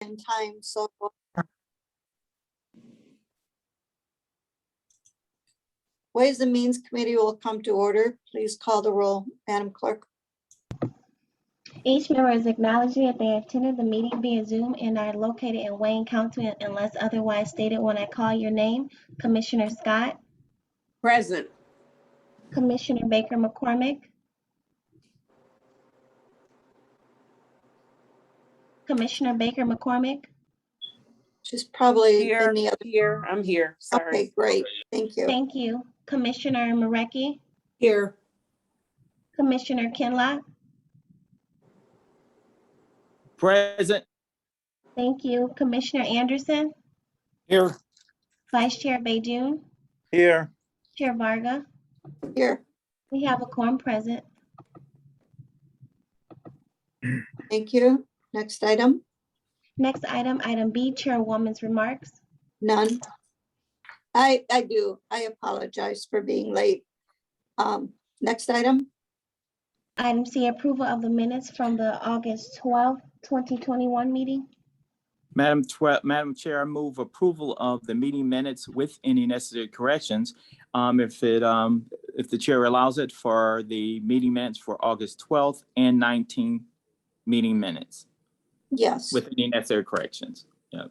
in time, so. Ways and Means Committee will come to order. Please call the roll, Madam Clerk. Each member is acknowledging that they attended the meeting via Zoom and are located in Wayne County unless otherwise stated when I call your name. Commissioner Scott, Present. Commissioner Baker McCormick, Commissioner Baker McCormick, She's probably Here, in the other. here, I'm here, Okay, sorry. great. Thank you. thank you. Commissioner Marecki, Here. Commissioner Kinlock, Present. thank you. Commissioner Anderson, Here. Vice Chair Baydoun, Here. Chair Varga. Here, We have a quorum present. thank you. Next item, Next item, item B, Chairwoman's remarks. none. I do. I apologize for being late. Next item, Item C, approval of the minutes from the August 12th, 2021 meeting. Madam Chair, I move approval of the meeting minutes with any necessary corrections. If the chair allows it, for the meeting minutes for August 12th and 19th meeting minutes yes. with any necessary corrections. Yeah.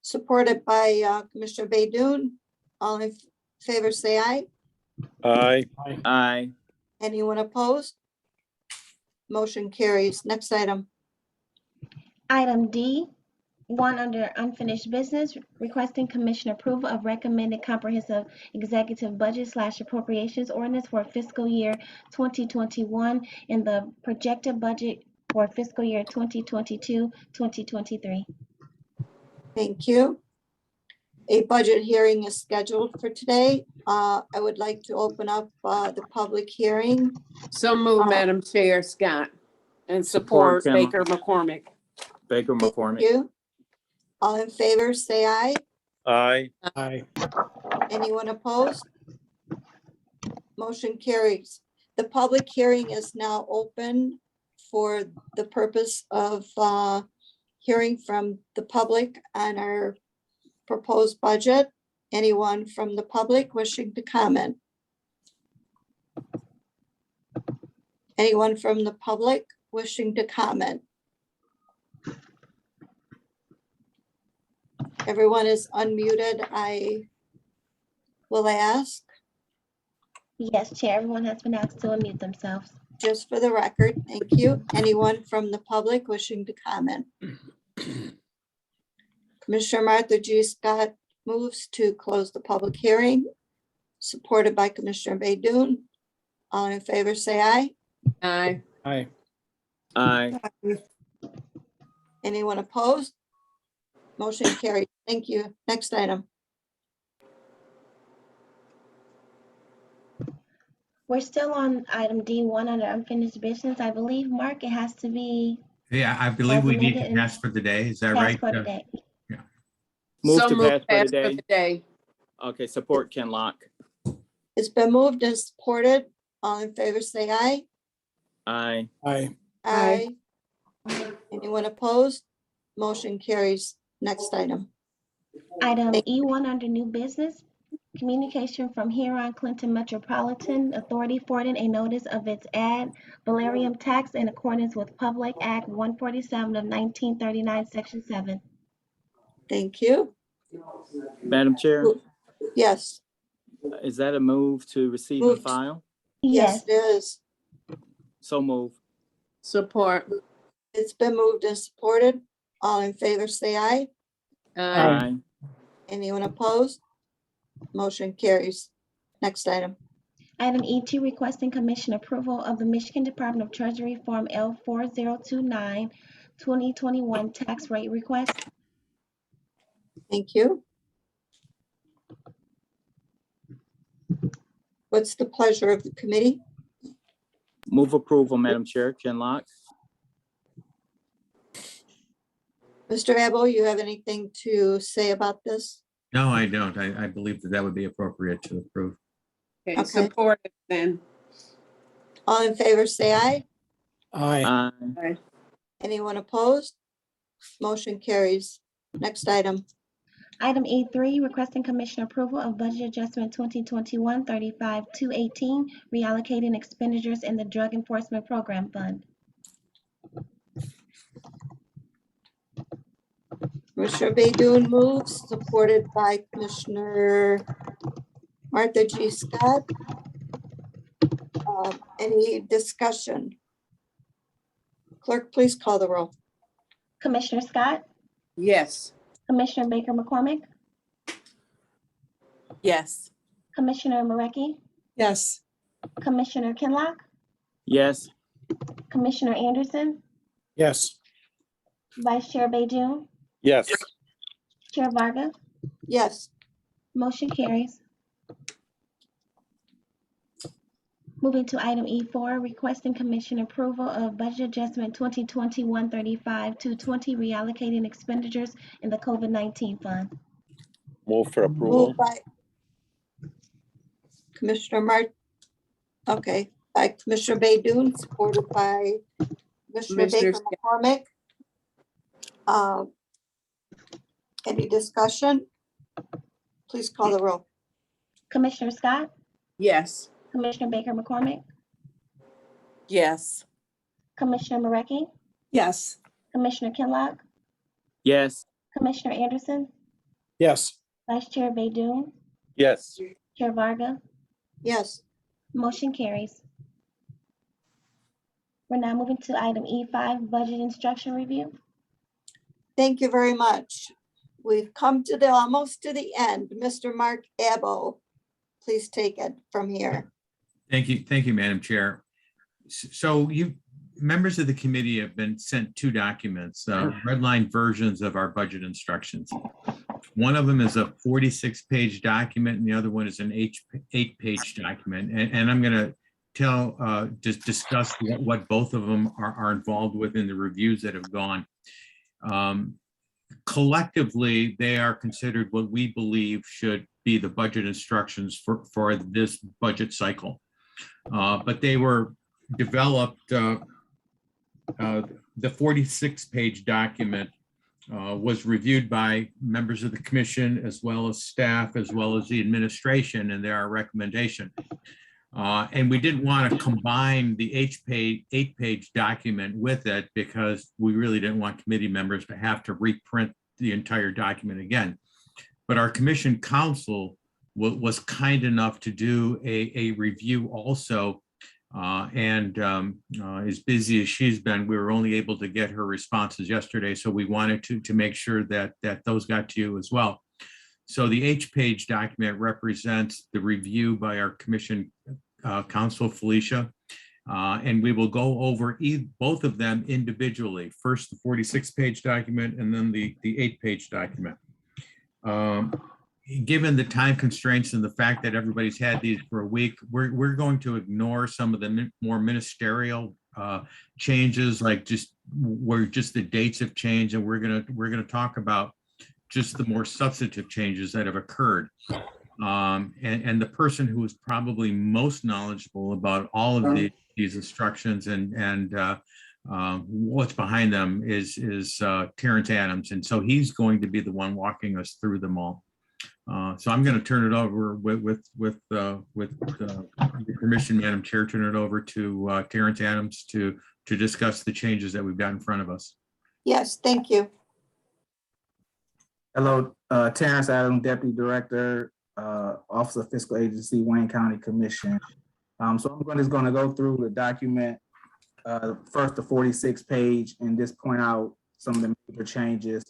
Supported by Commissioner Baydoun. All in favor, say aye. Aye. Aye. Anyone opposed? Motion carries. Next item, Item D, one under unfinished business, requesting commission approval of recommended comprehensive executive budget / appropriations ordinance for fiscal year 2021 and the projected budget for fiscal year 2022-2023. thank you. A budget hearing is scheduled for today. I would like to open up the public hearing. So move, Madam Chair, Scott, and support Support, Baker McCormick. Baker Thank McCormick. you. All in favor, say aye. Aye. Aye. Anyone opposed? Motion carries. The public hearing is now open for the purpose of hearing from the public on our proposed budget. Anyone from the public wishing to comment? Anyone from the public wishing to comment? Everyone is unmuted. I will ask, Yes, Chair, everyone has been asked to unmute themselves. just for the record, thank you. Anyone from the public wishing to comment? Commissioner Martha G. Scott moves to close the public hearing, supported by Commissioner Baydoun. All in favor, say aye. Aye. Aye. Aye. Anyone opposed? Motion carried. Thank you. Next item. We're still on item D1 under unfinished business. I believe, Mark, it has to be Yeah, I believe we need to amended and pass for the day. Is that passed right? for today. Move So to move, pass for pass the day. Okay, support Ken Lock. It's been moved and supported. All in favor, say aye. Aye. Aye. Aye. Anyone opposed? Motion carries. Next item. Item E1 under new business, communication from Huron Clinton Metropolitan Authority forwarding a notice of its ad valerium tax in accordance with Public Act 147 of 1939, Section 7. Thank you. Madam Chair, Yes, is that a move to receive and Moved. file? yes, Yes, it is. So move. Support. It's been moved and supported. All in favor, say aye. Aye. Anyone opposed? Motion carries. Next item. item E2 requesting commission approval of the Michigan Department of Treasury Form L4029 2021 tax rate request. Thank you. What's the pleasure of the committee? Move approval, Madam Chair. Ken Lock. Mr. Abel, you have anything to say about this? No, I don't. I believe that would be appropriate to approve. Okay, Okay. support it then. All in favor, say aye. Aye. Aye. Anyone opposed? Motion carries. Next item. Item E3, requesting commissioner approval of budget adjustment 2021-35-218, reallocating expenditures in the Drug Enforcement Program Fund. Commissioner Baidoon moves, supported by Commissioner Martha G. Scott. Any discussion? Clerk, please call the roll. Commissioner Scott, Yes. Commissioner Baker McCormick, Yes. Commissioner Marecki, Yes. Commissioner Kinlock, Yes. Commissioner Anderson, Yes. Vice Chair Baidoon, Yes. Chair Varga, Yes. motion carries. Moving to item E4, requesting commission approval of budget adjustment 2021-35-220, reallocating expenditures in the COVID-19 fund. Move for approval. Moved by Commissioner by Commissioner Baidoon, supported by Commissioner Commissioner Baker McCormick. Any discussion? Please call the roll. Commissioner Scott, Yes. Commissioner Baker McCormick, Yes. Commissioner Marecki, Yes. Commissioner Kinlock, Yes. Commissioner Anderson, Yes. Vice Chair Baidoon, Yes. Chair Varga, Yes. motion carries. We're now moving to item E5, budget instruction review. Thank you very much. We've come to almost to the end. Mr. Mark Abbo, please take it from here. Thank you, Madam Chair. So members of the committee have been sent two documents, redline versions of our budget instructions. One of them is a 46-page document, and the other one is an 8-page document. And I'm going to just discuss what both of them are involved with in the reviews that have gone. Collectively, they are considered what we believe should be the budget instructions for this budget cycle. But they were developed, the 46-page document was reviewed by members of the commission, as well as staff, as well as the administration, and there are recommendations. And we didn't want to combine the 8-page document with it because we really didn't want committee members to have to reprint the entire document again. But our commission counsel was kind enough to do a review also. And as busy as she's been, we were only able to get her responses yesterday. So we wanted to make sure that those got to you as well. So the 8-page document represents the review by our commission counsel, Felicia. And we will go over both of them individually. First, the 46-page document, and then the 8-page document. Given the time constraints and the fact that everybody's had these for a week, we're going to ignore some of the more ministerial changes, like just the dates have changed, and we're gonna talk about just the more substantive changes that have occurred. And the person who is probably most knowledgeable about all of these instructions and what's behind them is Terrence Adams, and so he's going to be the one walking us through them all. So I'm going to turn it over with permission, Madam Chair, turn it over to Terrence Adams to discuss the changes that we've got in front of us. Yes, thank you. Hello, Terrence Adams, Deputy Director, Office of Fiscal Agency, Wayne County Commission. So I'm just going to go through the document, first the 46-page, and just point out some of the major changes.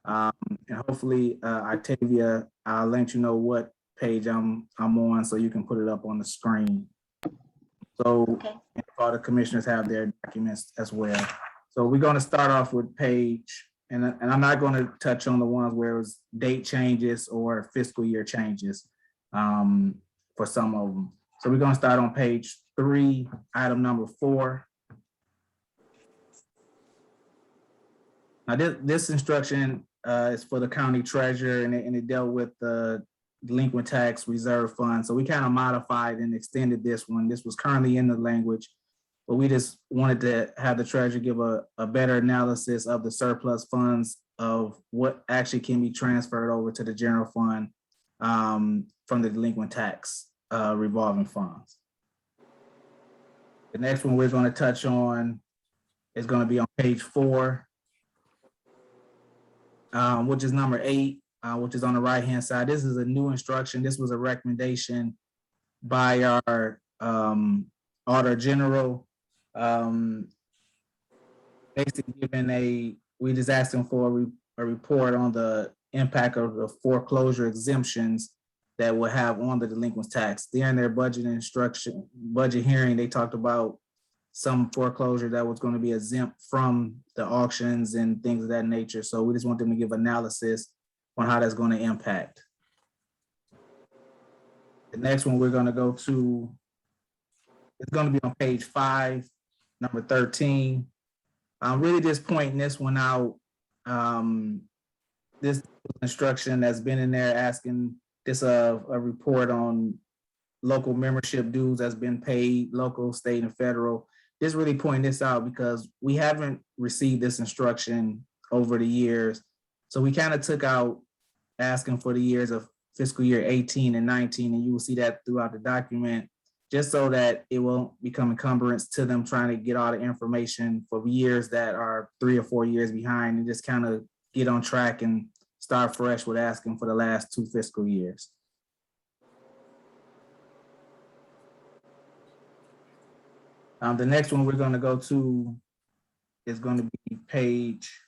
And hopefully, Octavia, I'll let you know what page I'm on so you can put it up on the screen. So Okay. all the commissioners have their documents as well. So we're going to start off with page, and I'm not going to touch on the ones where it was date changes or fiscal year changes for some of them. So we're going to start on page 3, item number 4. Now this instruction is for the county treasurer, and it dealt with the delinquent tax reserve fund. So we kind of modified and extended this one. This was currently in the language, but we just wanted to have the treasurer give a better analysis of the surplus funds of what actually can be transferred over to the general fund from the delinquent tax revolving funds. The next one we're going to touch on is going to be on page 4, which is number 8, which is on the right-hand side. This is a new instruction. This was a recommendation by our Auditor General. Basically we just asked them for a report on the impact of the foreclosure exemptions that will have on the delinquent tax. During their budget hearing, they talked about some foreclosure that was going to be exempt from the auctions and things of that nature. So we just want them to give analysis on how that's going to impact. The next one we're going to go to, it's going to be on page 5, number 13. I'm really just pointing this one out. This instruction that's been in there asking this a report on local membership dues that's been paid, local, state, and federal. Just really pointing this out because we haven't received this instruction over the years. So we kind of took out asking for the years of fiscal year 18 and 19, and you will see that throughout the document, just so that it won't become encumbrance to them trying to get all the information for years that are 3 or 4 years behind, and just kind of get on track and start fresh with asking for the last 2 fiscal years. The next one we're going to go to is going to be page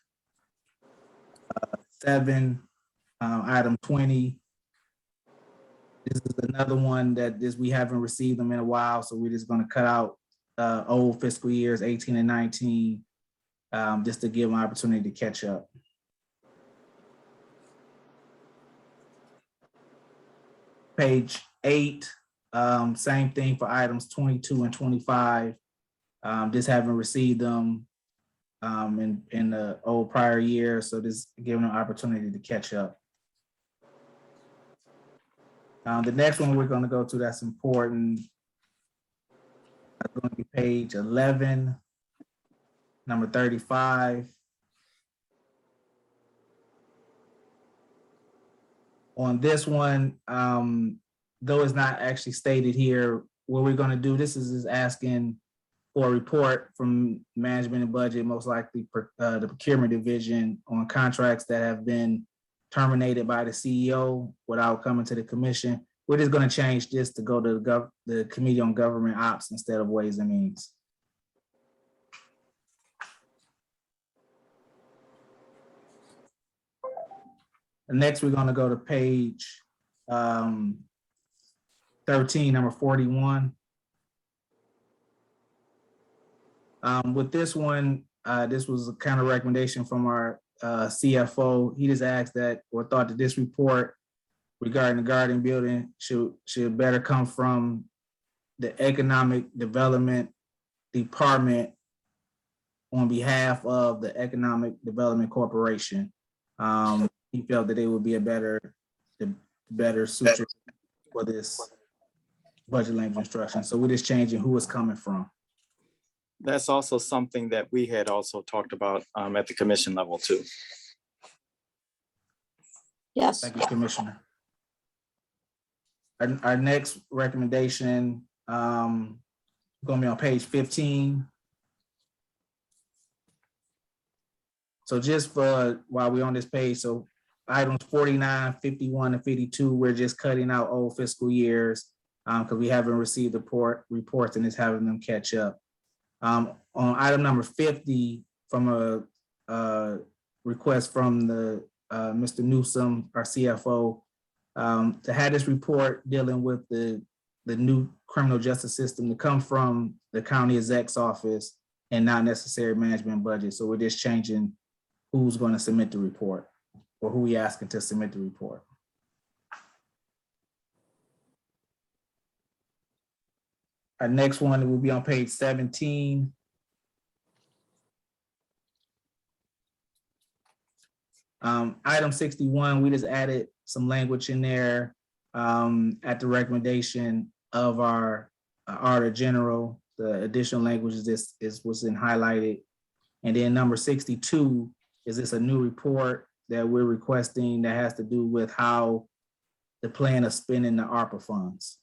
7, item 20. This is another one that we haven't received them in a while, so we're just going to cut out old fiscal years 18 and 19 just to give them an opportunity to catch up. Page 8, same thing for items 22 and 25. Just haven't received them in the old prior year, so just giving them an opportunity to catch up. The next one we're going to go to that's important is going to be page 11, number 35. On this one, though it's not actually stated here, what we're going to do, this is asking for a report from management and budget, most likely the procurement division, on contracts that have been terminated by the CEO without coming to the commission. We're just going to change this to go to the Committee on Government Ops instead of Ways and Means. Next, we're going to go to page 13, number 41. With this one, this was a kind of recommendation from our CFO. He just asked that, or thought that this report regarding the garden building should better come from the Economic Development Department on behalf of the Economic Development Corporation. He felt that it would be a better suitor for this budget language instruction. So we're just changing who it's coming from. That's also something that we had also talked about at the commission level too. Yes. Thank you, Commissioner. Our next recommendation going to be on page 15. So just for while we're on this page, so items 49, 51, and 52, we're just cutting out old fiscal years because we haven't received the reports and it's having them catch up. On item number 50, from a request from the Mr. Newsome, our CFO, to have this report dealing with the new criminal justice system to come from the county exec's office and not necessarily management budget. So we're just changing who's going to submit the report or who we asking to submit the report. Our next one will be on page 17. Item 61, we just added some language in there at the recommendation of our Auditor General. the additional languages, this is what's in highlighted. And then number 62, is this a new report that we're requesting that has to do with how the plan of spending the ARPA funds?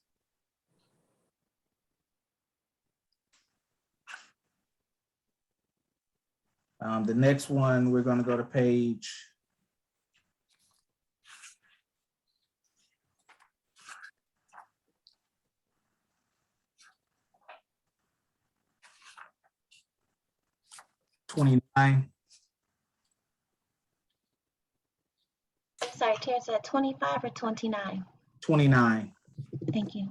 The next one, we're going to go to page 29. Sorry, Terrence, at 25 or 29? 29. Thank you.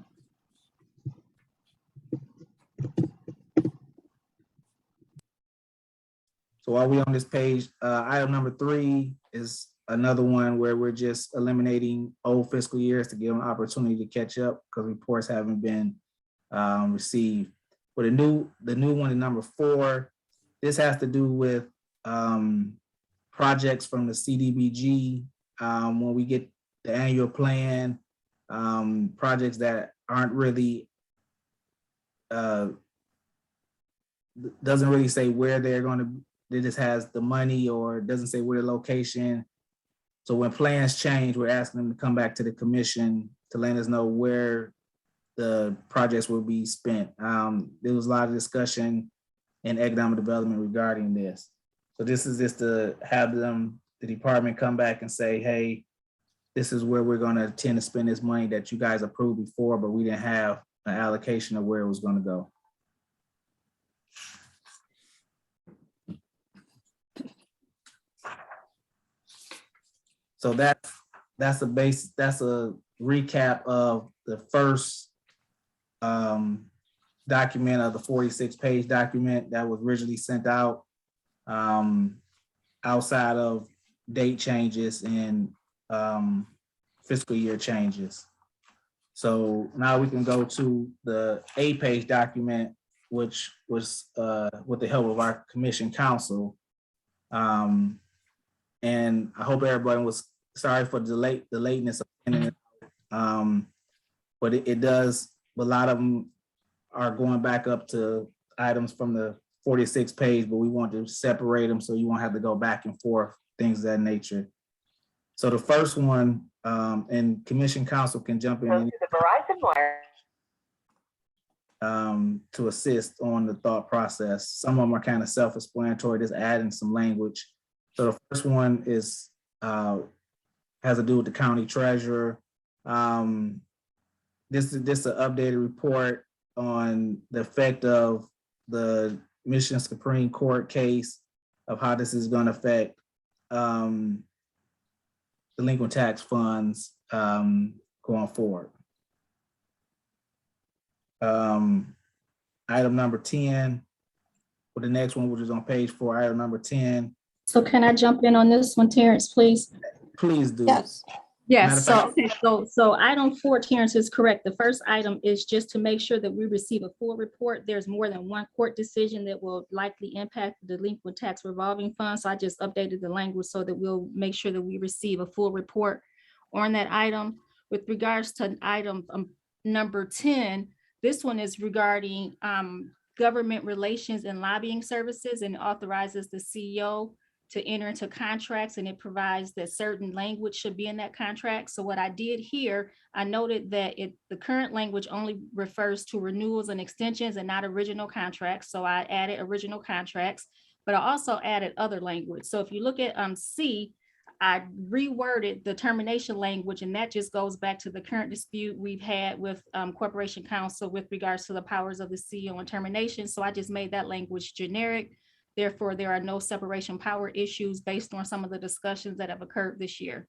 So while we on this page, item number 3 is another one where we're just eliminating old fiscal years to give them an opportunity to catch up because reports haven't been received. But the new one in number 4, this has to do with projects from the CDBG. When we get the annual plan, projects that aren't really doesn't really say where they're going to. It just has the money or doesn't say where the location. So when plans change, we're asking them to come back to the commission to let us know where the projects will be spent. There was a lot of discussion in economic development regarding this. So this is just to have them, the department come back and say, hey, this is where we're going to tend to spend this money that you guys approved before, but we didn't have an allocation of where it was going to go. So that's a recap of the first document of the 46-page document that was originally sent out, outside of date changes and fiscal year changes. So now we can go to the 8-page document, which was with the help of our commission counsel. And I hope everybody was sorry for the lateness of it. But it does, a lot of them are going back up to items from the 46 page, but we want to separate them so you won't have to go back and forth, things of that nature. So the first one, and commission counsel can jump in to assist on the thought process. Some of them are kind of self-explanatory, just adding some language. So the first one is has to do with the county treasurer. This is an updated report on the effect of the Michigan Supreme Court case of how this is going to affect delinquent tax funds going forward. Item number 10, for the next one, which is on page 4, item number 10. So can I jump in on this one, Terrence, please? Please do. Yes. Yes, Matter of so item 4, Terrence, is correct. The first item is just to make sure that we receive a full report. There's more than one court decision that will likely impact the delinquent tax revolving fund. So I just updated the language so that we'll make sure that we receive a full report on that item. With regards to item number 10, this one is regarding government relations and lobbying services, and authorizes the CEO to enter into contracts, and it provides that certain language should be in that contract. So what I did here, I noted that the current language only refers to renewals and extensions and not original contracts. So I added original contracts, but I also added other language. So if you look at C, I reworded the termination language, and that just goes back to the current dispute we've had with Corporation Counsel with regards to the powers of the CEO and termination. So I just made that language generic. Therefore, there are no separation power issues based on some of the discussions that have occurred this year.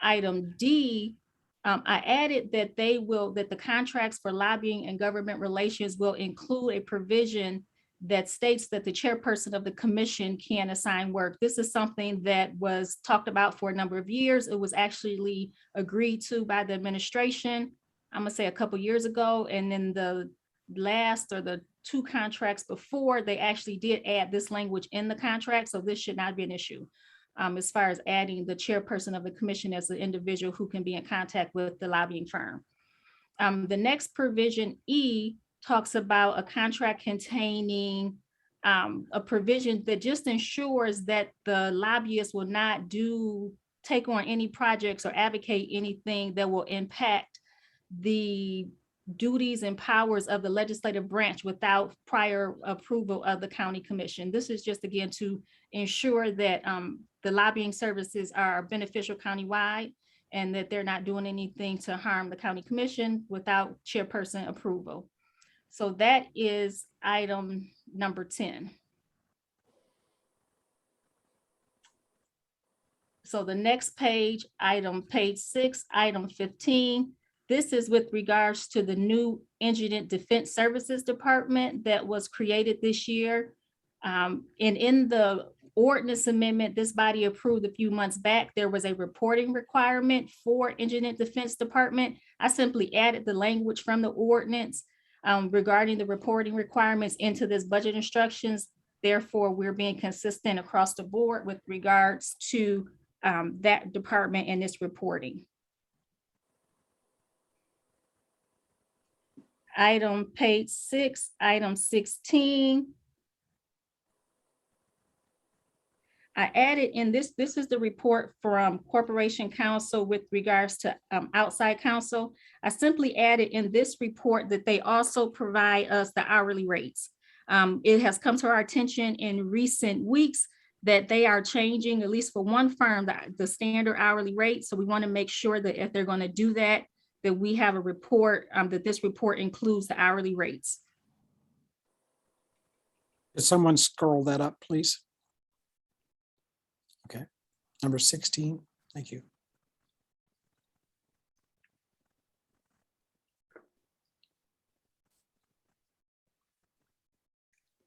Item D, I added that the contracts for lobbying and government relations will include a provision that states that the chairperson of the commission can assign work. This is something that was talked about for a number of years. It was actually agreed to by the administration, I'm gonna say a couple years ago, and then the last or the 2 contracts before, they actually did add this language in the contract. So this should not be an issue as far as adding the chairperson of the commission as the individual who can be in contact with the lobbying firm. The next provision, E, talks about a contract containing a provision that just ensures that the lobbyists will not take on any projects or advocate anything that will impact the duties and powers of the legislative branch without prior approval of the county commission. This is just again to ensure that the lobbying services are beneficial countywide and that they're not doing anything to harm the county commission without chairperson approval. So that is item number 10. So the next page, page 6, item 15. This is with regards to the new Indigent Defense Services Department that was created this year. And in the ordinance amendment this body approved a few months back, there was a reporting requirement for Indigent Defense Department. I simply added the language from the ordinance regarding the reporting requirements into this budget instructions. Therefore, we're being consistent across the board with regards to that department and its reporting. Item page 6, item 16. I added in this is the report from Corporation Counsel with regards to outside counsel. I simply added in this report that they also provide us the hourly rates. It has come to our attention in recent weeks that they are changing, at least for one firm, the standard hourly rate. So we want to make sure that if they're going to do that, that we have a report, that this report includes the hourly rates. Could someone scroll that up, please? Okay, number 16, thank you.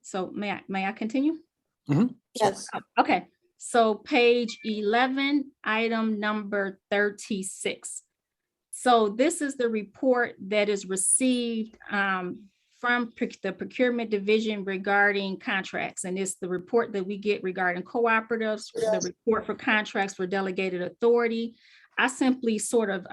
So may I continue? Yes. Okay, so page 11, item number 36. So this is the report that is received from the procurement division regarding contracts. And it's the report that we get regarding cooperatives, the report for contracts for delegated authority. I simply sort of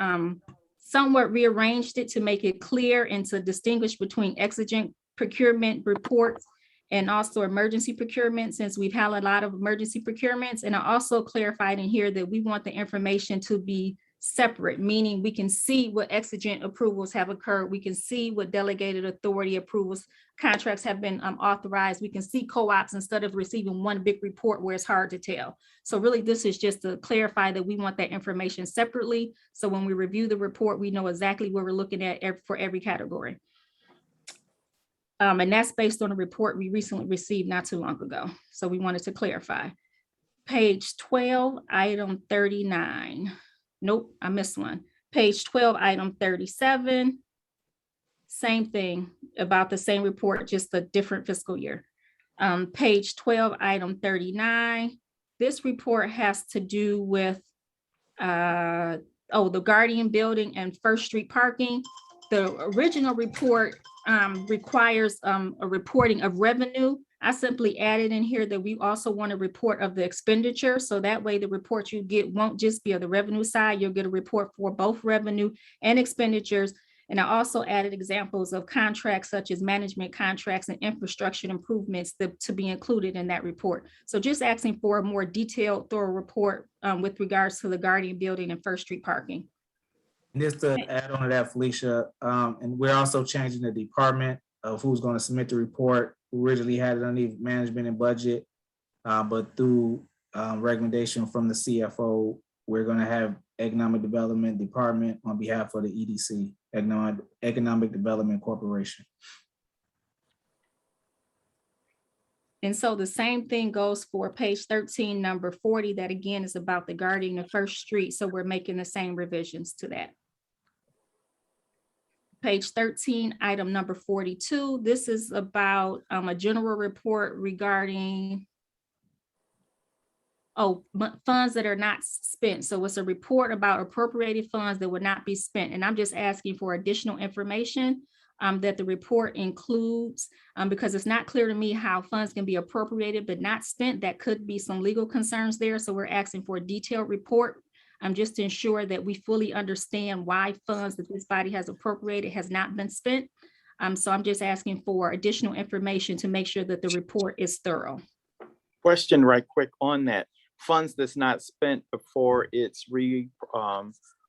somewhat rearranged it to make it clear and to distinguish between exigent procurement reports and also emergency procurement, since we've had a lot of emergency procurements. And I also clarified in here that we want the information to be separate, meaning we can see what exigent approvals have occurred. We can see what delegated authority approvals, contracts have been authorized. We can see co-ops instead of receiving one big report where it's hard to tell. So really, this is just to clarify that we want that information separately. So when we review the report, we know exactly what we're looking at for every category. And that's based on a report we recently received not too long ago. So we wanted to clarify. Page 12, item 39. Nope, I missed one. Page 12, item 37. Same thing, about the same report, just a different fiscal year. Page 12, item 39. This report has to do with, the Guardian Building and First Street parking. The original report requires a reporting of revenue. I simply added in here that we also want a report of the expenditure. So that way the report you get won't just be of the revenue side, you'll get a report for both revenue and expenditures. And I also added examples of contracts such as management contracts and infrastructure improvements to be included in that report. So just asking for a more detailed, thorough report with regards to the Guardian Building and First Street parking. Just to add on to that, Felicia, and we're also changing the department of who's going to submit the report. We originally had it underneath management and budget, but through recommendation from the CFO, we're going to have economic development department on behalf of the EDC, Economic Development Corporation. And so the same thing goes for page 13, number 40, that again is about the Guardian of First Street. So we're making the same revisions to that. Page 13, item number 42. This is about a general report regarding funds that are not spent. So it's a report about appropriated funds that would not be spent. And I'm just asking for additional information that the report includes, because it's not clear to me how funds can be appropriated but not spent. That could be some legal concerns there. So we're asking for a detailed report just to ensure that we fully understand why funds that this body has appropriated has not been spent. So I'm just asking for additional information to make sure that the report is thorough. Question right quick on that. Funds that's not spent before it's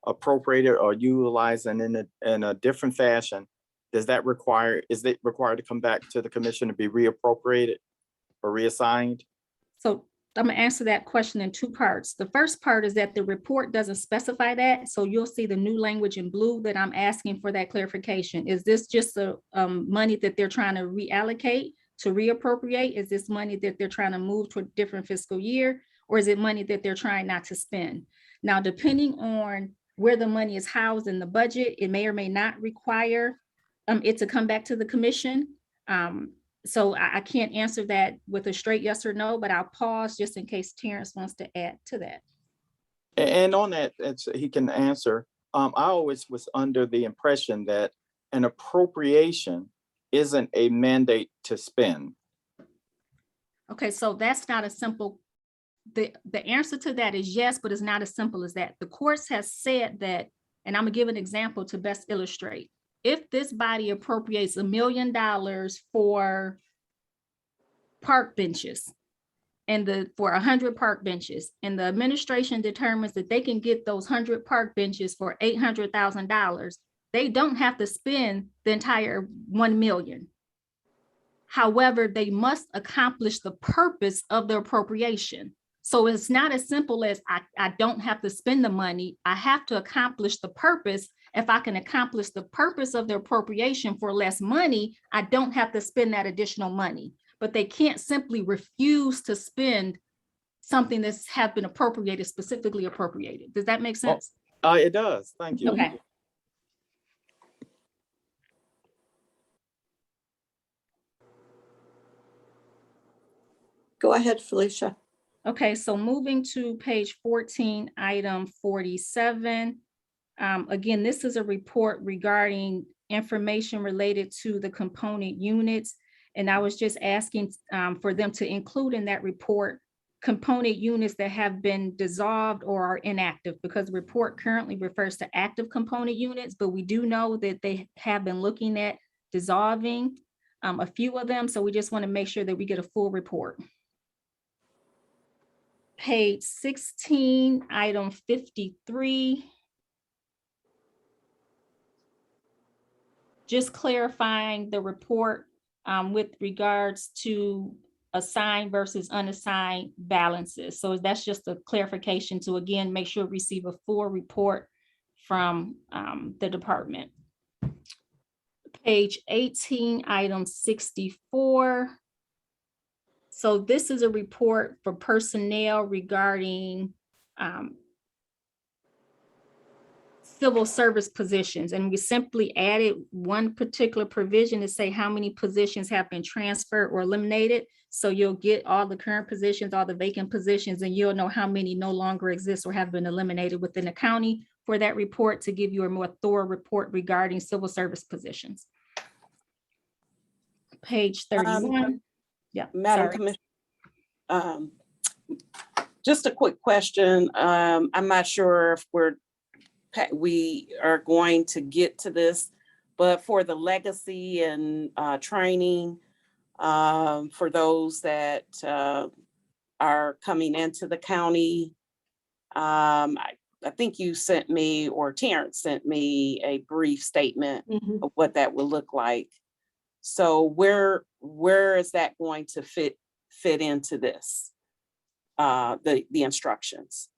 appropriated or utilized and in a different fashion, is it required to come back to the commission to be reappropriated or reassigned? So I'm gonna answer that question in two parts. The first part is that the report doesn't specify that. So you'll see the new language in blue that I'm asking for that clarification. Is this just the money that they're trying to reallocate to reappropriate? Is this money that they're trying to move to a different fiscal year? Or is it money that they're trying not to spend? Now, depending on where the money is housed in the budget, it may or may not require it to come back to the commission. So I can't answer that with a straight yes or no, but I'll pause just in case Terrence wants to add to that. And on that, he can answer. I always was under the impression that an appropriation isn't a mandate to spend. Okay, so that's not a simple, the answer to that is yes, but it's not as simple as that. The courts has said that, and I'm gonna give an example to best illustrate. If this body appropriates $1 million for park benches and for 100 park benches, and the administration determines that they can get those 100 park benches for $800,000, they don't have to spend the entire 1 million. However, they must accomplish the purpose of the appropriation. So it's not as simple as I don't have to spend the money. I have to accomplish the purpose. If I can accomplish the purpose of the appropriation for less money, I don't have to spend that additional money. But they can't simply refuse to spend something that's have been appropriated, specifically appropriated. Does that make sense? It does. Thank you. Okay. Go ahead, Felicia. Okay, so moving to page 14, item 47. Again, this is a report regarding information related to the component units. And I was just asking for them to include in that report component units that have been dissolved or are inactive, because the report currently refers to active component units, but we do know that they have been looking at dissolving a few of them. So we just want to make sure that we get a full report. Page 16, item 53. Just clarifying the report with regards to assigned versus unassigned balances. So that's just a clarification to, again, make sure we receive a full report from the department. Page 18, item 64. So this is a report for personnel regarding civil service positions. And we simply added one particular provision to say how many positions have been transferred or eliminated. So you'll get all the current positions, all the vacant positions, and you'll know how many no longer exist or have been eliminated within the county for that report, to give you a more thorough report regarding civil service positions. Page 31. Yeah, Madam sorry. Commissioner, just a quick question. I'm not sure if we are going to get to this, but for the legacy and training for those that are coming into the county, I think you sent me, or Terrence sent me, a brief statement of what that would look like. So where is that going to fit into this, the instructions?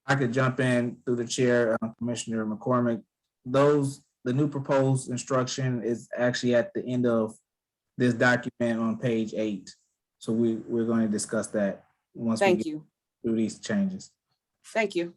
I could jump in through the chair, Commissioner McCormick. The new proposed instruction is actually at the end of this document on page 8. So we're going to discuss that once we get through these changes. Thank you.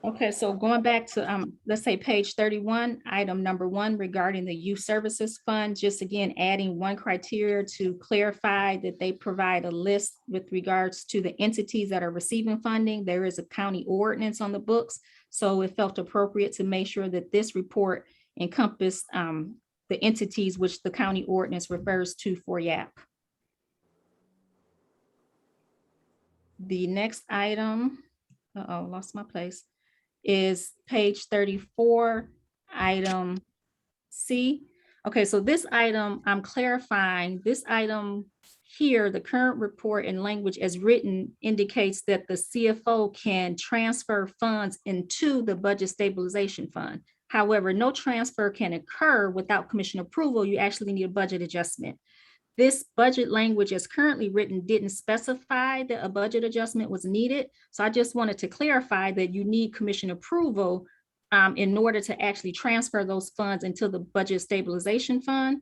Okay, so going back to, let's say page 31, item number 1 regarding the youth services fund, just again, adding one criteria to clarify that they provide a list with regards to the entities that are receiving funding. There is a county ordinance on the books, so it felt appropriate to make sure that this report encompassed the entities which the county ordinance refers to for YAP. The next item, lost my place, is page 34, Item C. Okay, so this item, I'm clarifying, this item here, the current report and language as written indicates that the CFO can transfer funds into the budget stabilization fund. However, no transfer can occur without commission approval. You actually need a budget adjustment. This budget language as currently written didn't specify that a budget adjustment was needed. So I just wanted to clarify that you need commission approval in order to actually transfer those funds into the budget stabilization fund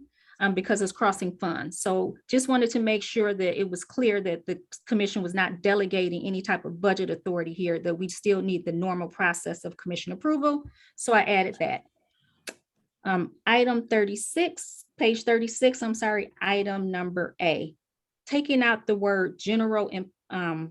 because it's crossing funds. So just wanted to make sure that it was clear that the commission was not delegating any type of budget authority here, that we still need the normal process of commission approval. So I added that. Item 36, page 36, I'm sorry, item number A. Taking out the word general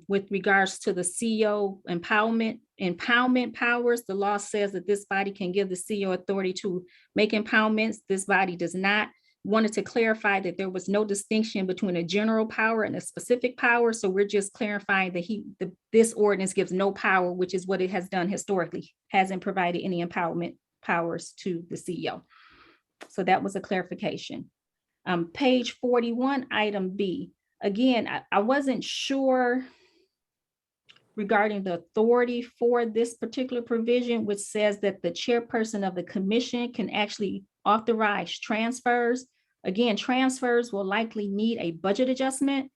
with regards to the CEO empowerment powers, the law says that this body can give the CEO authority to make empowerments. This body does not. Wanted to clarify that there was no distinction between a general power and a specific power. So we're just clarifying that this ordinance gives no power, which is what it has done historically, hasn't provided any empowerment powers to the CEO. So that was a clarification. Page 41, item B. Again, I wasn't sure regarding the authority for this particular provision, which says that the chairperson of the commission can actually authorize transfers. Again, transfers will likely need a budget adjustment.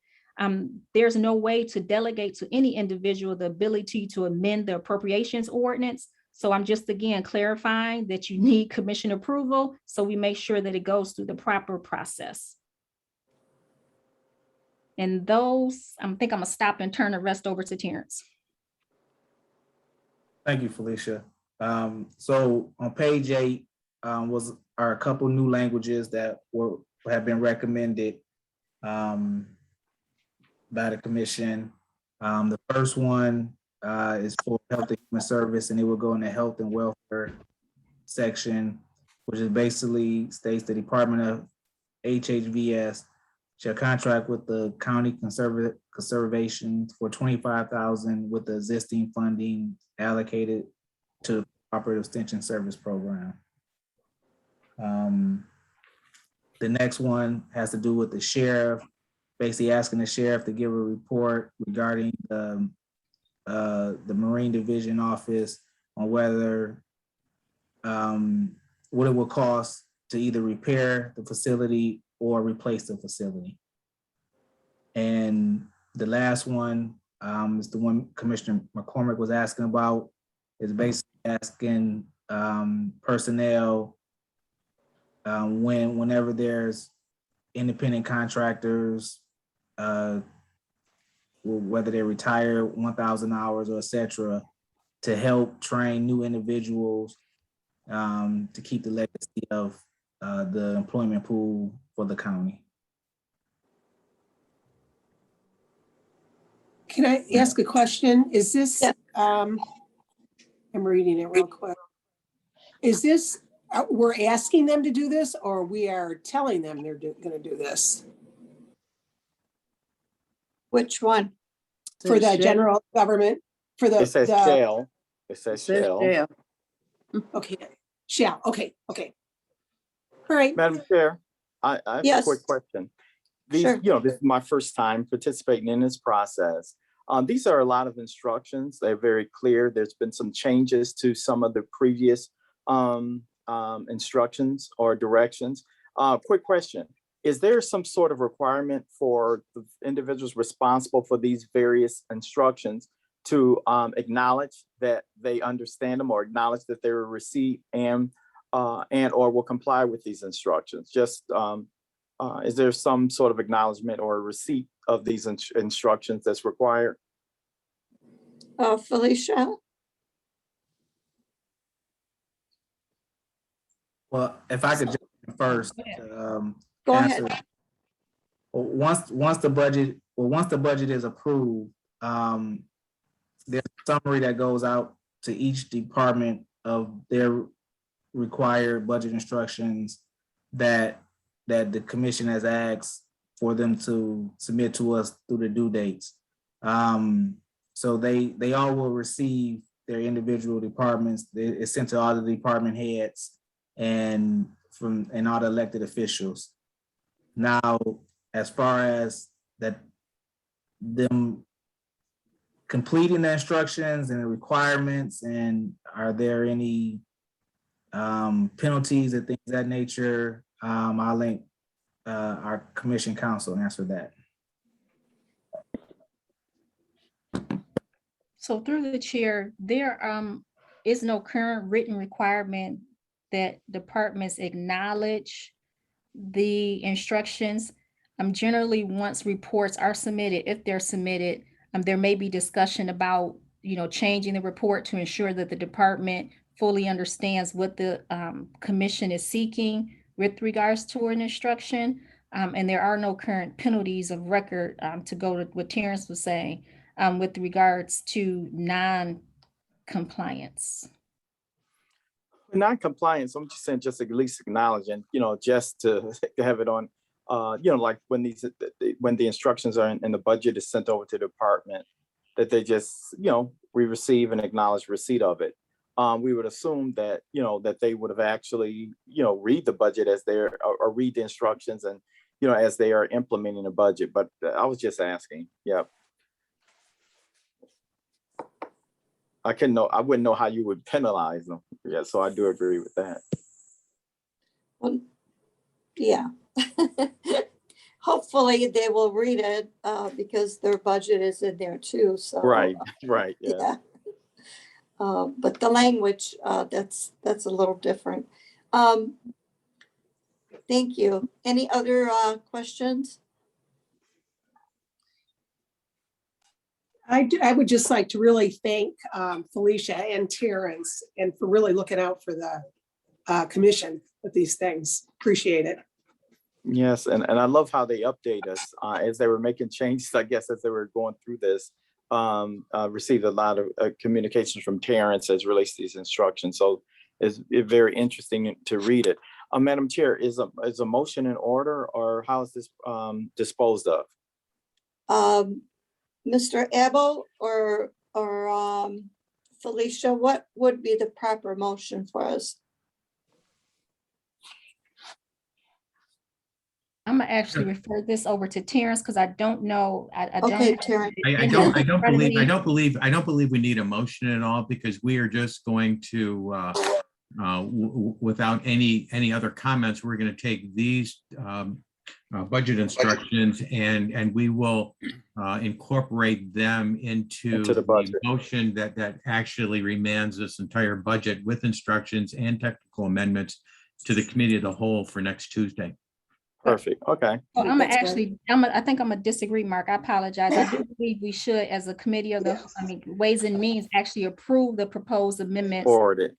There's no way to delegate to any individual the ability to amend the appropriations ordinance. So I'm just again clarifying that you need commission approval, so we make sure that it goes through the proper process. And those, I think I'm gonna stop and turn the rest over to Terrence. Thank you, Felicia. So on page 8 are a couple new languages that have been recommended by the commission. The first one is for health and human service, and it will go in the health and welfare section, which is basically states the Department of HHVS shall contract with the county conservation for $25,000 with the existing funding allocated to the Operative Extension Service Program. The next one has to do with the sheriff, basically asking the sheriff to give a report regarding the Marine Division Office on whether what it will cost to either repair the facility or replace the facility. And the last one is the one Commissioner McCormick was asking about, is basically asking personnel whenever there's independent contractors, whether they retire 1,000 hours or et cetera, to help train new individuals to keep the legacy of the employment pool for the county. Can I ask a question? Is this, Yeah. I'm reading it real quick. Is this, we're asking them to do this, or we are telling them they're gonna do this? Which one? For the general government, for the. It says the- shall. It says shall. Yeah. Okay, shall, okay. All right, Madam Chair, I have a Yes. quick question. These, Sure. this is my first time participating in this process. These are a lot of instructions. They're very clear. There's been some changes to some of the previous instructions or directions. Quick question. Is there some sort of requirement for the individuals responsible for these various instructions to acknowledge that they understand them or acknowledge that they were received and or will comply with these instructions? Just is there some sort of acknowledgement or receipt of these instructions that's required? Felicia? Well, if I could jump in first. Go answer. ahead. Well, once the budget is approved, there's a summary that goes out to each department of their required budget instructions that the commission has asked for them to submit to us through the due dates. So they all will receive their individual departments. It's sent to all the department heads and all the elected officials. Now, as far as that, them completing the instructions and the requirements, and are there any penalties and things of that nature? I'll let our commission counsel answer that. So through the chair, there is no current written requirement that departments acknowledge the instructions. Generally, once reports are submitted, if they're submitted, there may be discussion about, changing the report to ensure that the department fully understands what the commission is seeking with regards to an instruction. And there are no current penalties of record to go to what Terrence was saying with regards to non-compliance. Non-compliance, I'm just saying, just at least acknowledging, just to have it on, like when the instructions are in the budget is sent over to the department, that they just, we receive and acknowledge receipt of it. We would assume that, that they would have actually, read the budget as they're, or read the instructions and, as they are implementing the budget. But I was just asking, yeah. I wouldn't know how you would penalize them. Yeah, so I do agree with that. Well, yeah. Hopefully they will read it because their budget is in there too. So Right, yeah. yeah. But the language, that's a little different. Thank you. Any other questions? I would just like to really thank Felicia and Terrence and for really looking out for the commission with these things. Appreciate it. Yes, and I love how they update us as they were making changes, I guess, as they were going through this. Received a lot of communications from Terrence as relates to these instructions. So it's very interesting to read it. Madam Chair, is a motion in order, or how is this disposed of? Mr. Abel or Felicia, what would be the proper motion for us? I'm gonna actually refer this over to Terrence because I don't know. I Okay, don't. Terrence. I don't believe we need a motion at all, because we are just going to, without any other comments, we're going to take these budget instructions and we will incorporate them into the budget. motion that actually remands this entire budget with instructions and technical amendments to the committee of the whole for next Tuesday. Perfect. Okay. Well, I That's think I'm gonna disagree, Mark. I apologize. I do believe we should, as a committee of the, Ways and Means, actually approve the proposed amendments Forward it.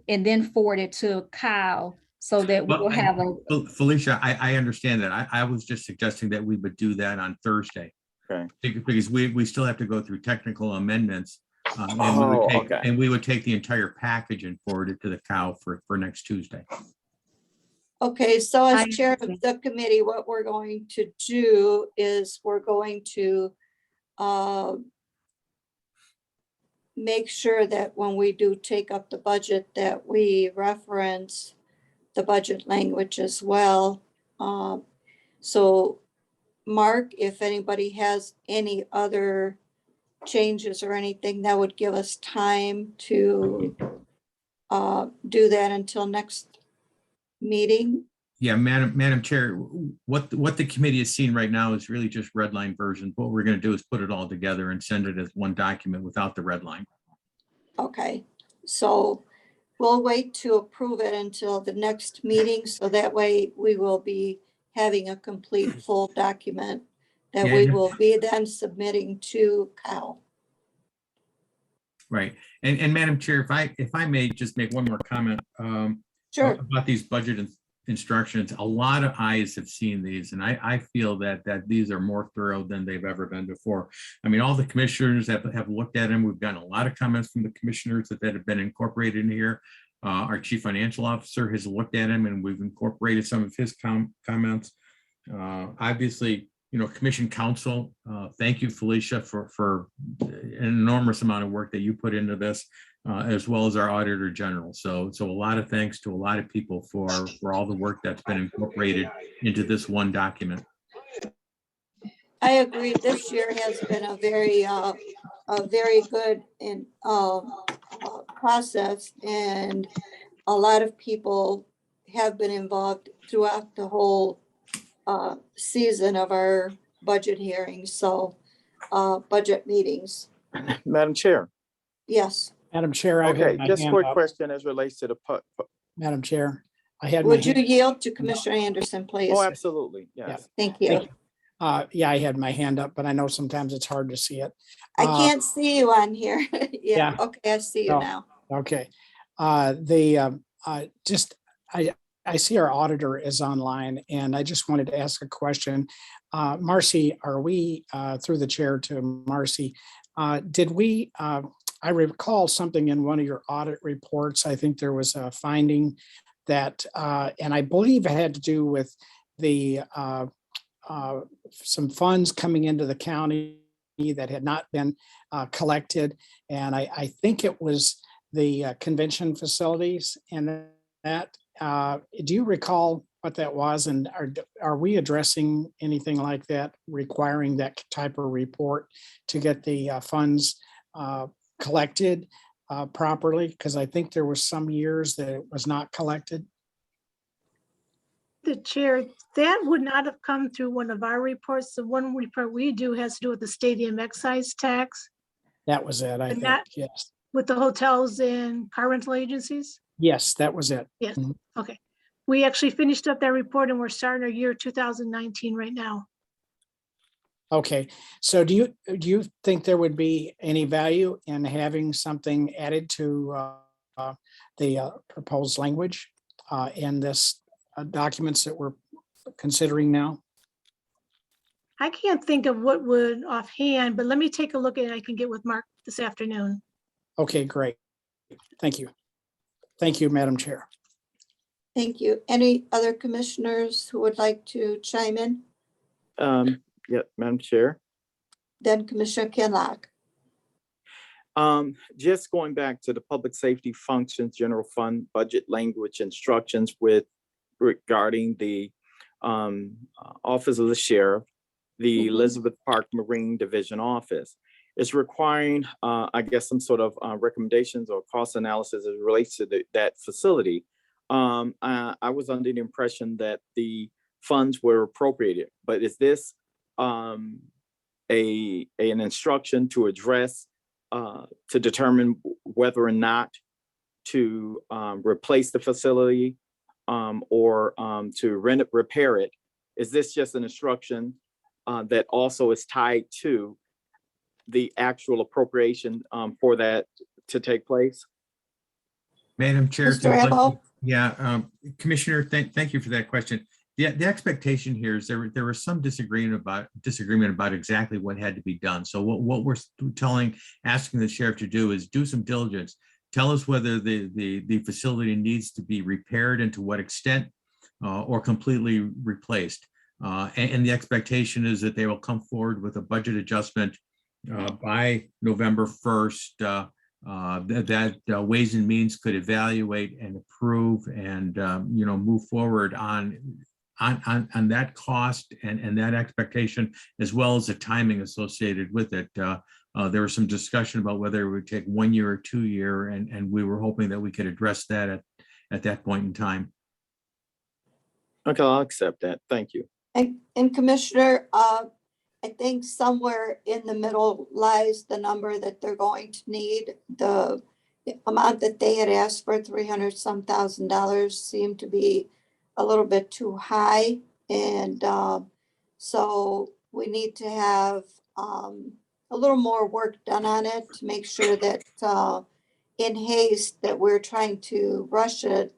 and then forward it to Kyle so that we will have a. Felicia, I understand that. I was just suggesting that we would do that on Thursday. Okay. Because we still have to go through technical amendments. Okay. And we would take the entire package and forward it to the cow for next Tuesday. Okay, so as chair of the committee, what we're going to do is we're going to make sure that when we do take up the budget that we reference the budget language as well. So Mark, if anybody has any other changes or anything, that would give us time to do that until next meeting. Yeah, Madam Chair, what the committee is seeing right now is really just red line versions. What we're going to do is put it all together and send it as one document without the red line. Okay, so we'll wait to approve it until the next meeting, so that way we will be having a complete full document that we will be then submitting to Cal. Right. And Madam Chair, if I may just make one more comment. Sure. About these budget instructions. A lot of eyes have seen these, and I feel that these are more thorough than they've ever been before. I mean, all the commissioners have looked at them. We've gotten a lot of comments from the commissioners that have been incorporated in here. Our chief financial officer has looked at them, and we've incorporated some of his comments. Obviously, Commission counsel. Thank you, Felicia, for an enormous amount of work that you put into this, as well as our Auditor General. So a lot of thanks to a lot of people for all the work that's been incorporated into this one document. I agree. This year has been a very good process, and a lot of people have been involved throughout the whole season of our budget hearings, so budget meetings. Madam Chair. Yes. Madam Chair, I've Okay, had my just a hand quick up. question as relates to the Madam Chair, I had my Would you hand. yield to Commissioner Anderson, please? Oh, absolutely. Yes. Thank you. Thank you. Yeah, I had my hand up, but I know sometimes it's hard to see it. I can't see you on here. Yeah. Okay, I see you No. now. Okay. I see our auditor is online, and I just wanted to ask a question. Marcy, are we, through the chair to Marcy, did we, I recall something in one of your audit reports. I think there was a finding that, and I believe it had to do with the some funds coming into the county that had not been collected. And I think it was the convention facilities, and that, do you recall what that was? And are we addressing anything like that, requiring that type of report to get the funds collected properly? Because I think there was some years that it was not collected. The chair, that would not have come through one of our reports. The one report we do has to do with the stadium excise tax That was it, I And think. that- Yes. with the hotels and car rental agencies. Yes, that was it. Yes, Mhm. okay. We actually finished up that report and we're starting our year 2019 right now. Okay, so do you think there would be any value in having something added to the proposed language in this documents that we're considering now? I can't think of what would offhand, but let me take a look at it. I can get with Mark this afternoon. Okay, great. Thank you. Thank you, Madam Chair. Thank you. Any other commissioners who would like to chime in? Yeah, Madam Chair. Then Commissioner Kinlock. Just going back to the public safety functions, general fund budget language instructions regarding the office of the sheriff, the Elizabeth Park Marine Division office. It's requiring, I guess, some sort of recommendations or cost analysis as it relates to that facility. I was under the impression that the funds were appropriated, but is this an instruction to address, to determine whether or not to replace the facility or to repair it? Is this just an instruction that also is tied to the actual appropriation for that to take place? Madam Chair. Mr. Abel? Yeah, Commissioner, thank you for that question. The expectation here is there was some disagreement about exactly what had to be done. So what we're asking the sheriff to do is do some diligence. Tell us whether the facility needs to be repaired and to what extent, or completely replaced. And the expectation is that they will come forward with a budget adjustment by November 1st. That Ways and Means could evaluate and approve and move forward on that cost and that expectation, as well as the timing associated with it. There was some discussion about whether it would take 1 year or 2 year, and we were hoping that we could address that at that point in time. Okay, I'll accept that. Thank you. And Commissioner, I think somewhere in the middle lies the number that they're going to need. The amount that they had asked for, $300-some thousand, seemed to be a little bit too high. And so we need to have a little more work done on it to make sure that in haste that we're trying to rush it,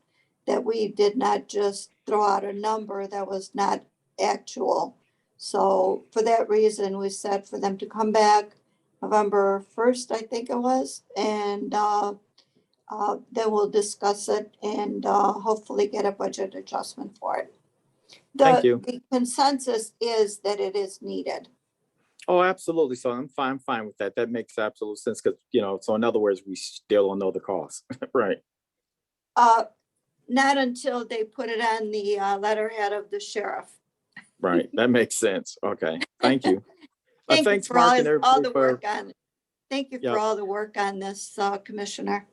that we did not just throw out a number that was not actual. So for that reason, we said for them to come back November 1st, I think it was, and then we'll discuss it and hopefully get a budget adjustment for it. Thank you. The consensus is that it is needed. Oh, absolutely. So I'm fine with that. That makes absolute sense because, so in other words, we still don't know the cost, right? Not until they put it on the letterhead of the sheriff. Right. That makes sense. Okay. Thank you. Thank you Thanks, for all Mark, and all the everybody for, work on it. Thank you Yep. for all the work on this, Commissioner.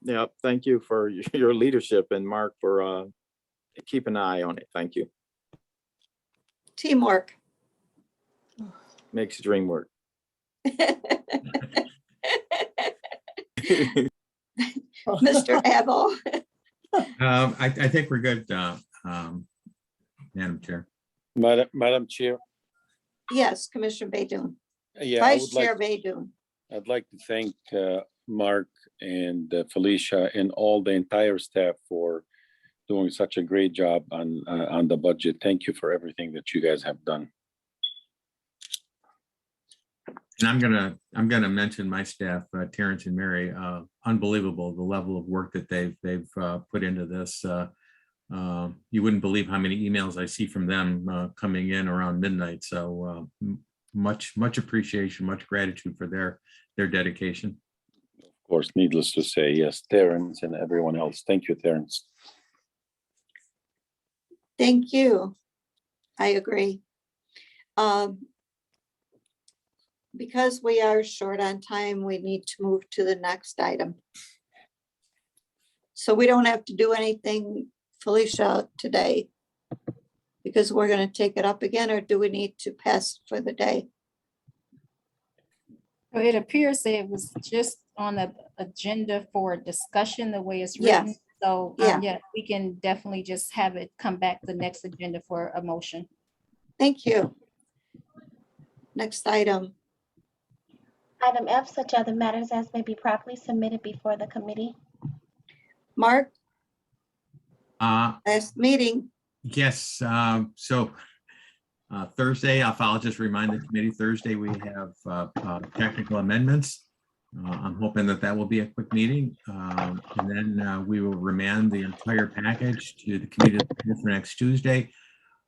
yeah, thank you for your leadership, and Mark for keeping an eye on it. Thank you. Teamwork. Makes the dream work. Mr. Abel. I think we're good, Madam Chair. Madam Chair, Yes, Commissioner Baydoun. yeah, I Vice would like, Chair Baydoun. I'd like to thank Mark and Felicia and all the entire staff for doing such a great job on the budget. Thank you for everything that you guys have done. And I'm gonna mention my staff, Terrence and Mary, unbelievable, the level of work that they've put into this. You wouldn't believe how many emails I see from them coming in around midnight. So much appreciation, much gratitude for their dedication. Of course, needless to say, yes, Terrence and everyone else. Thank you, Terrence. Thank you. I agree. Because we are short on time, we need to move to the next item. So we don't have to do anything, Felicia, today, because we're going to take it up again, or do we need to pass for the day? So it appears that it was just on the agenda for discussion, the way it's Yeah. written. So, Yeah. yeah, we can definitely just have it come back the next agenda for a motion. Thank you. Next item. Item F, such other matters as may be properly submitted before the committee. Mark, Uh, last meeting. Yes, so Thursday, I'll just remind the committee, Thursday, we have technical amendments. I'm hoping that will be a quick meeting. And then we will remand the entire package to the committee for next Tuesday.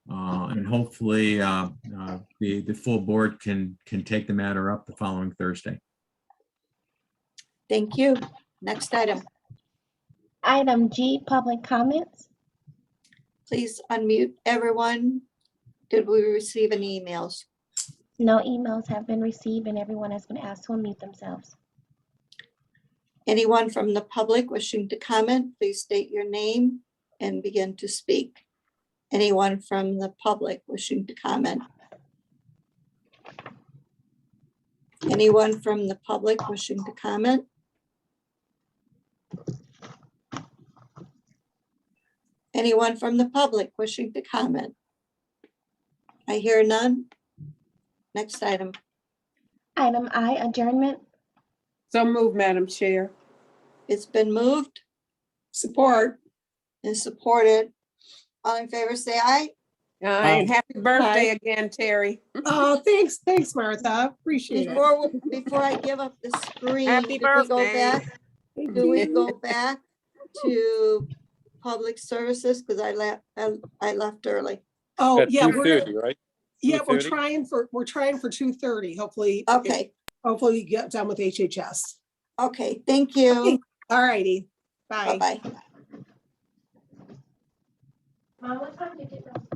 And hopefully the full board can take the matter up the following Thursday. Thank you. Next item. Item G, public comments. Please unmute everyone. Did we receive any emails? No emails have been received and everyone has been asked to unmute themselves. Anyone from the public wishing to comment, please state your name and begin to speak. Anyone from the public wishing to comment? Anyone from the public wishing to comment? Anyone from the public wishing to comment? I hear none. Next item. Item I, adjournment. So move, Madam Chair. It's been moved Support. and supported. All in favor, say aye. And happy birthday again, Terry. Oh, thanks, Martha. Appreciate it. Before I give up the screen, Happy do we go birthday. back? Do we go back to public services? Because I left early. Oh, At yeah, 2:30, right? yeah, we're 2:30? trying for 2:30. Hopefully. Okay, Hopefully you get done with HHS. okay, thank you. All righty. Bye. Bye-bye. Mom, what time did you get those?